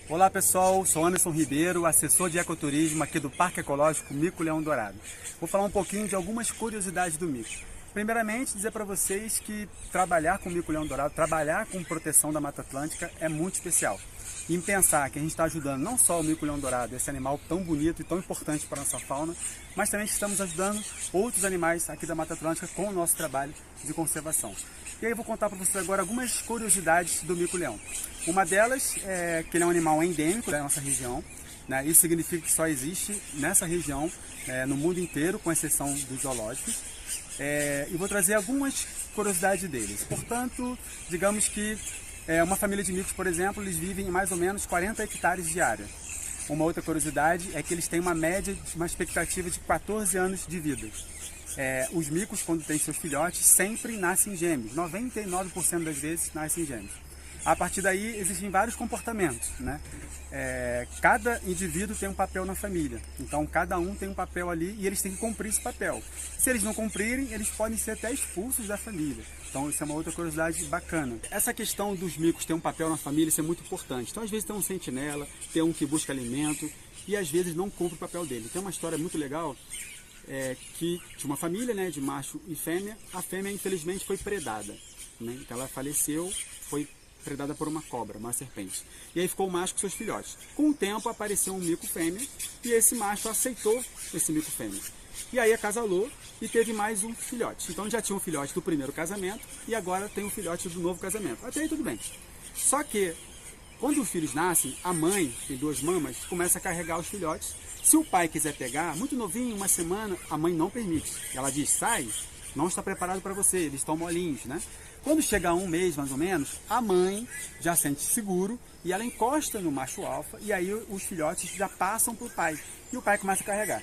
Olá pessoal, sou Anderson Ribeiro, assessor de ecoturismo aqui do Parque Ecológico Mico-Leão Dourado. Vou falar um pouquinho de algumas curiosidades do mico. Primeiramente, dizer para vocês que trabalhar com Mico-Leão Dourado, trabalhar com proteção da Mata Atlântica é muito especial. E em pensar que a gente está ajudando não só o Mico-Leão Dourado, esse animal tão bonito e tão importante para a nossa fauna, mas também estamos ajudando outros animais aqui da Mata Atlântica com o nosso trabalho de conservação. E aí eu vou contar para vocês agora algumas curiosidades do mico-leão. Uma delas é que ele é um animal endêmico da nossa região, né? Isso significa que só existe nessa região, no mundo inteiro, com exceção dos zoológicos. E vou trazer algumas curiosidades deles. Portanto, digamos que uma família de micos, por exemplo, eles vivem em mais ou menos 40 hectares de área. Uma outra curiosidade é que eles têm uma média, uma expectativa de 14 anos de vida. Os micos, quando têm seus filhotes, sempre nascem gêmeos. 99% das vezes nascem gêmeos. A partir daí, existem vários comportamentos, né? Cada indivíduo tem um papel na família. Então, cada um tem um papel ali e eles têm que cumprir esse papel. Se eles não cumprirem, eles podem ser até expulsos da família. Então, isso é uma outra curiosidade bacana. Essa questão dos micos ter um papel na família, isso é muito importante. Então, às vezes tem um sentinela, tem um que busca alimento e às vezes não cumpre o papel dele. Tem uma história muito legal que tinha uma família, né, de macho e fêmea. A fêmea, infelizmente, foi predada, né? Então, ela faleceu, foi predada por uma cobra, uma serpente. E aí ficou o macho com seus filhotes. Com o tempo apareceu um mico fêmea e esse macho aceitou esse mico fêmea. E aí acasalou e teve mais um filhote. Então já tinha um filhote do primeiro casamento e agora tem um filhote do novo casamento. Até aí tudo bem. Só que quando os filhos nascem, a mãe, tem duas mamas, começa a carregar os filhotes. Se o pai quiser pegar, muito novinho, uma semana, a mãe não permite. Ela diz, sai, não está preparado para você, eles estão molinhos, né? Quando chega a um mês, mais ou menos, a mãe já sente seguro e ela encosta no macho alfa e aí os filhotes já passam para o pai e o pai começa a carregar.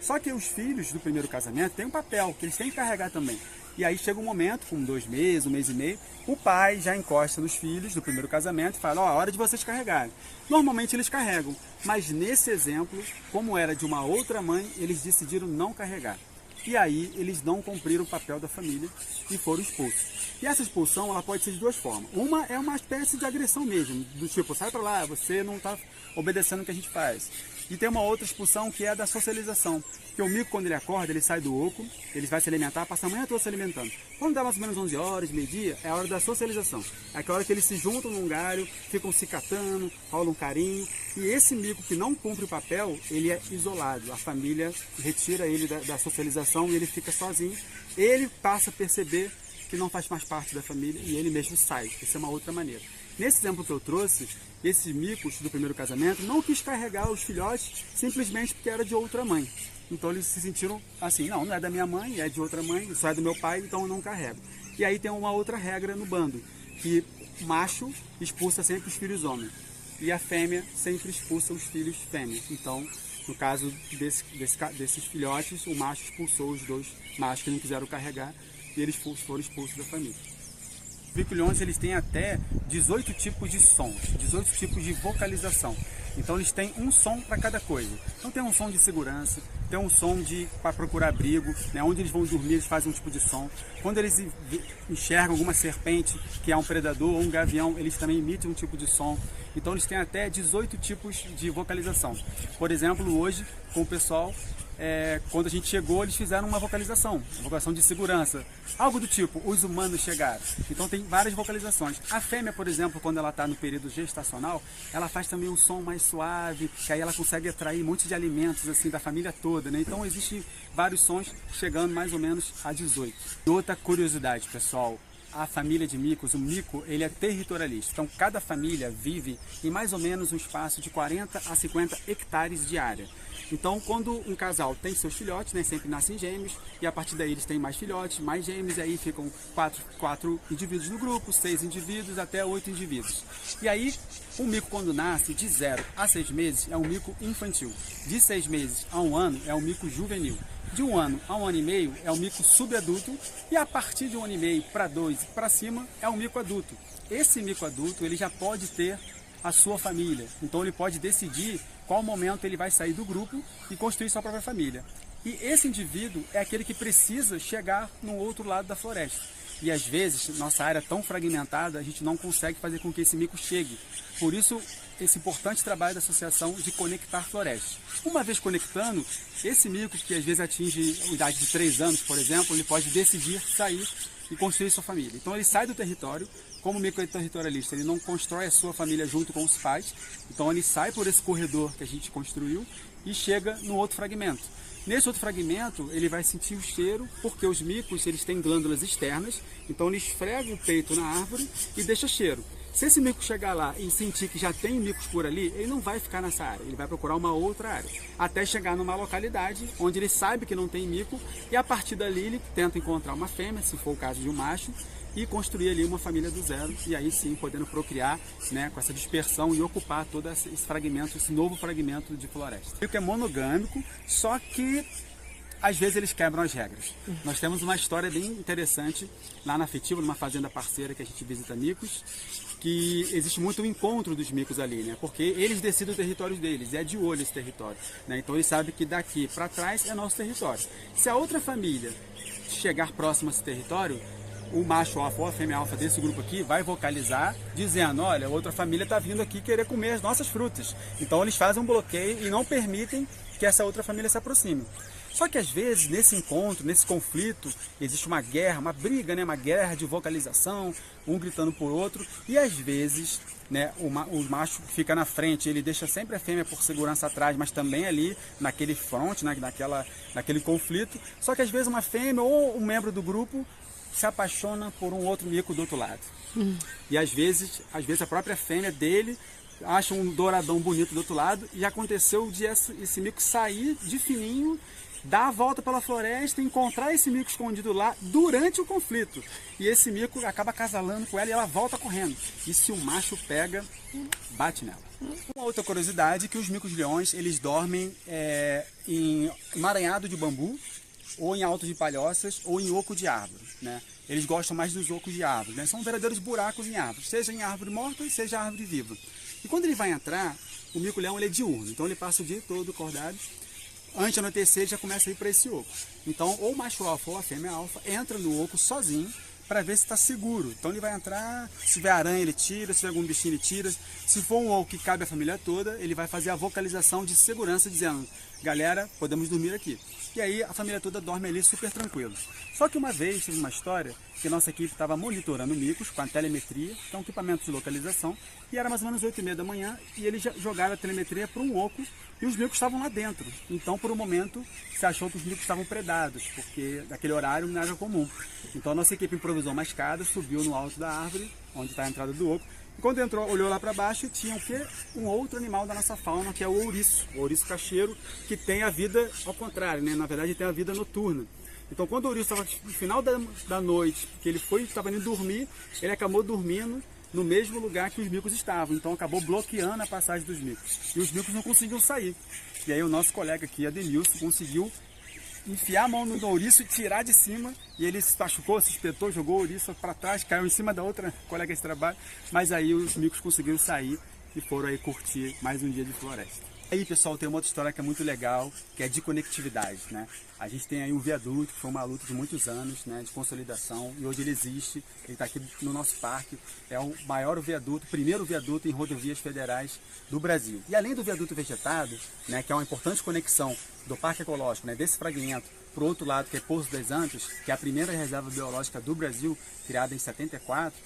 Só que os filhos do primeiro casamento têm um papel que eles têm que carregar também. E aí chega um momento, com 2 meses, 1 mês e meio, o pai já encosta nos filhos do primeiro casamento e fala, ó, hora de vocês carregarem. Normalmente eles carregam, mas nesse exemplo, como era de uma outra mãe, eles decidiram não carregar. E aí eles não cumpriram o papel da família e foram expulsos. E essa expulsão ela pode ser de duas formas. Uma é uma espécie de agressão mesmo, do tipo, sai pra lá, você não está obedecendo o que a gente faz. E tem uma outra expulsão que é a da socialização. Porque o mico, quando ele acorda, ele sai do oco, ele vai se alimentar, passa a manhã toda se alimentando. Quando dá mais ou menos 11 horas, meio-dia, é a hora da socialização. É aquela hora que eles se juntam num galho, ficam se catando, rolam um carinho. E esse mico que não cumpre o papel, ele é isolado. A família retira ele da socialização e ele fica sozinho. Ele passa a perceber que não faz mais parte da família e ele mesmo sai. Essa é uma outra maneira. Nesse exemplo que eu trouxe, esses micos do primeiro casamento não quis carregar os filhotes simplesmente porque era de outra mãe. Então eles se sentiram assim, não é da minha mãe, é de outra mãe, só é do meu pai, então eu não carrego. E aí tem uma outra regra no bando, que o macho expulsa sempre os filhos homens e a fêmea sempre expulsa os filhos fêmeas. Então, no caso desses filhotes, o macho expulsou os 2 machos que não quiseram carregar e eles foram expulsos da família. Os mico-leões eles têm até 18 tipos de sons, 18 tipos de vocalização. Então eles têm um som para cada coisa. Então tem um som de segurança, tem um som para procurar abrigo, né? Onde eles vão dormir eles fazem um tipo de som. Quando eles enxergam alguma serpente que é um predador ou um gavião, eles também emitem um tipo de som. Então eles têm até 18 tipos de vocalização. Por exemplo, hoje com o pessoal, quando a gente chegou, eles fizeram uma vocalização de segurança, algo do tipo, os humanos chegaram. Então tem várias vocalizações. A fêmea, por exemplo, quando ela está no período gestacional, ela faz também um som mais suave, que aí ela consegue atrair um monte de alimentos assim da família toda, né? Então existem vários sons chegando mais ou menos a 18. E outra curiosidade, pessoal, a família de micos, o mico, ele é territorialista. Então, cada família vive em mais ou menos um espaço de 40 a 50 hectares de área. Então, quando um casal tem seus filhotes, né, sempre nascem gêmeos, e a partir daí eles têm mais filhotes, mais gêmeos, e aí ficam 4 indivíduos no grupo, 6 indivíduos, até 8 indivíduos. E aí, o mico quando nasce, de 0 a 6 meses, é um mico infantil. De 6 meses a 1 ano, é um mico juvenil. De 1 ano a 1 ano e meio é um mico subadulto e a partir de 1 ano e meio para 2 e para cima é um mico adulto. Esse mico adulto ele já pode ter a sua família, então ele pode decidir qual momento ele vai sair do grupo e construir sua própria família. E esse indivíduo é aquele que precisa chegar no outro lado da floresta. E às vezes, nossa área tão fragmentada, a gente não consegue fazer com que esse mico chegue. Por isso, esse importante trabalho da associação de conectar florestas. Uma vez conectando, esse mico, que às vezes atinge a idade de 3 anos, por exemplo, ele pode decidir sair e construir sua família. Então ele sai do território, como mico é territorialista, ele não constrói a sua família junto com os pais, então ele sai por esse corredor que a gente construiu e chega no outro fragmento. Nesse outro fragmento, ele vai sentir o cheiro, porque os micos eles têm glândulas externas, então ele esfrega o peito na árvore e deixa cheiro. Se esse mico chegar lá e sentir que já tem micos por ali, ele não vai ficar nessa área, ele vai procurar uma outra área, até chegar numa localidade onde ele sabe que não tem mico, e a partir dali ele tenta encontrar uma fêmea, se for o caso de um macho, e construir ali uma família do zero, e aí sim podendo procriar, né, com essa dispersão e ocupar todo esse fragmento, esse novo fragmento de floresta. O mico é monogâmico, só que às vezes eles quebram as regras. Nós temos uma história bem interessante lá na Afetiva, numa fazenda parceira que a gente visita micos, que existe muito o encontro dos micos ali, né? Porque eles decidem o território deles, é de olho esse território, né? Então eles sabem que daqui para trás é nosso território. Se a outra família chegar próximo a esse território, o macho alfa ou a fêmea alfa desse grupo aqui vai vocalizar dizendo, olha, a outra família está vindo aqui querer comer as nossas frutas. Então eles fazem um bloqueio e não permitem que essa outra família se aproxime. Só que às vezes, nesse encontro, nesse conflito, existe uma guerra, uma briga, né? Uma guerra de vocalização, um gritando por outro, e às vezes, né, o macho fica na frente, ele deixa sempre a fêmea por segurança atrás, mas também ali naquele front, né, naquele conflito. Só que às vezes uma fêmea ou um membro do grupo se apaixona por um outro mico do outro lado. E às vezes a própria fêmea dele acha um douradão bonito do outro lado, e aconteceu de esse mico sair de fininho, dar a volta pela floresta, encontrar esse mico escondido lá durante o conflito. E esse mico acaba acasalando com ela e ela volta correndo. E se o macho pega, bate nela. Uma outra curiosidade é que os micos-leões, eles dormem em emaranhado de bambu, ou em alto de palhoças, ou em oco de árvore, né? Eles gostam mais dos ocos de árvore, né? São verdadeiros buracos em árvores, seja em árvore morta, seja árvore viva. E quando ele vai entrar, o mico-leão ele é diurno, então ele passa o dia todo acordado. Antes de anoitecer, ele já começa a ir para esse oco. Então, ou o macho alfa ou a fêmea alfa entra no oco sozinho para ver se está seguro. Então ele vai entrar, se tiver aranha ele tira, se tiver algum bichinho ele tira. Se for um oco que cabe a família toda, ele vai fazer a vocalização de segurança dizendo, galera, podemos dormir aqui. E aí a família toda dorme ali super tranquilo. Só que uma vez tive uma história que nossa equipe estava monitorando micos com a telemetria, que é um equipamento de localização, e era mais ou menos 8h30 da manhã, e eles jogaram a telemetria para um oco, e os micos estavam lá dentro. Então, por um momento, se achou que os micos estavam predados, porque naquele horário não era comum. Então a nossa equipe improvisou uma escada, subiu no alto da árvore, onde está a entrada do oco, e quando entrou, olhou lá para baixo, tinha o quê? Um outro animal da nossa fauna, que é o ouriço cacheiro, que tem a vida ao contrário, né? Na verdade tem a vida noturna. Então quando o ouriço estava no final da noite, que ele estava indo dormir, ele acabou dormindo no mesmo lugar que os micos estavam, então acabou bloqueando a passagem dos micos. E os micos não conseguiam sair. E aí o nosso colega aqui, Ademilson, conseguiu enfiar a mão no ouriço e tirar de cima, e ele se machucou, se espetou, jogou o ouriço para trás, caiu em cima da outra colega de trabalho, mas aí os micos conseguiram sair e foram aí curtir mais um dia de floresta. Aí, pessoal, tem uma outra história que é muito legal, que é de conectividade, né? A gente tem aí um viaduto, que foi uma luta de muitos anos, né, de consolidação, e hoje ele existe, ele está aqui no nosso parque, é o maior viaduto, primeiro viaduto em rodovias federais do Brasil. E além do viaduto vegetado, né, que é uma importante conexão do Parque Ecológico, né, desse fragmento, para o outro lado, que é Poço das Antas, que é a primeira reserva biológica do Brasil, criada em 74,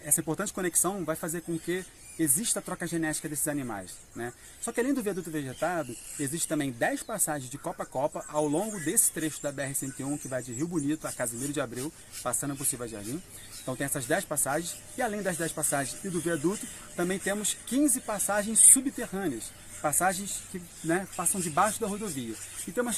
essa importante conexão vai fazer com que existe a troca genética desses animais, né? Só que além do viaduto vegetado, existe também 10 passagens de copa a copa ao longo desse trecho da BR-101 que vai de Rio Bonito a Casimiro de Abreu, passando por Silva Jardim. Então tem essas 10 passagens, e além das 10 passagens e do viaduto, também temos 15 passagens subterrâneas, passagens que, né, passam debaixo da rodovia. E tem uma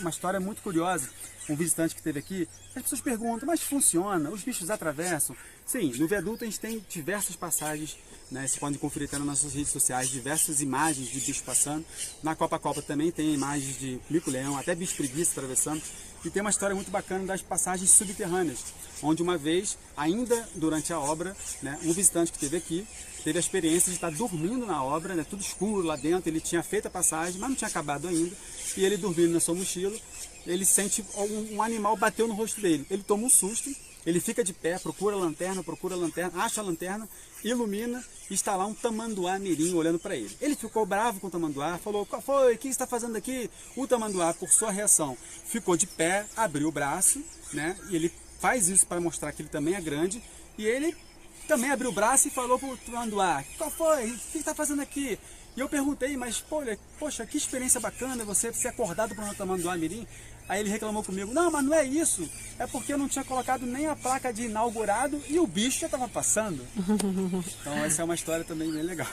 história muito curiosa. Um visitante que esteve aqui, as pessoas perguntam, mas funciona? Os bichos atravessam? Sim, no viaduto a gente tem diversas passagens, né? Vocês podem conferir até nas nossas redes sociais, diversas imagens de bichos passando. Na Copa a Copa também tem imagens de mico-leão, até bicho preguiça atravessando. E tem uma história muito bacana das passagens subterrâneas, onde uma vez, ainda durante a obra, né, um visitante que esteve aqui, teve a experiência de estar dormindo na obra, né, tudo escuro lá dentro, ele tinha feito a passagem, mas não tinha acabado ainda, e ele dormindo na sua mochila, ele sente um animal bateu no rosto dele, ele toma um susto, Ele fica de pé, procura a lanterna, acha a lanterna, ilumina e está lá um tamanduá mirim olhando para ele. Ele ficou bravo com o tamanduá, falou: qual foi? O que você está fazendo aqui? O tamanduá, por sua reação, ficou de pé, abriu o braço, né? E ele faz isso para mostrar que ele também é grande. E ele também abriu o braço e falou para o tamanduá: qual foi? O que você está fazendo aqui? E eu perguntei: mas poxa, que experiência bacana você ser acordado por um tamanduá mirim. Aí ele reclamou comigo: não, mas não é isso, é porque eu não tinha colocado nem a placa de inaugurado e o bicho já estava passando. Então essa é uma história também bem legal.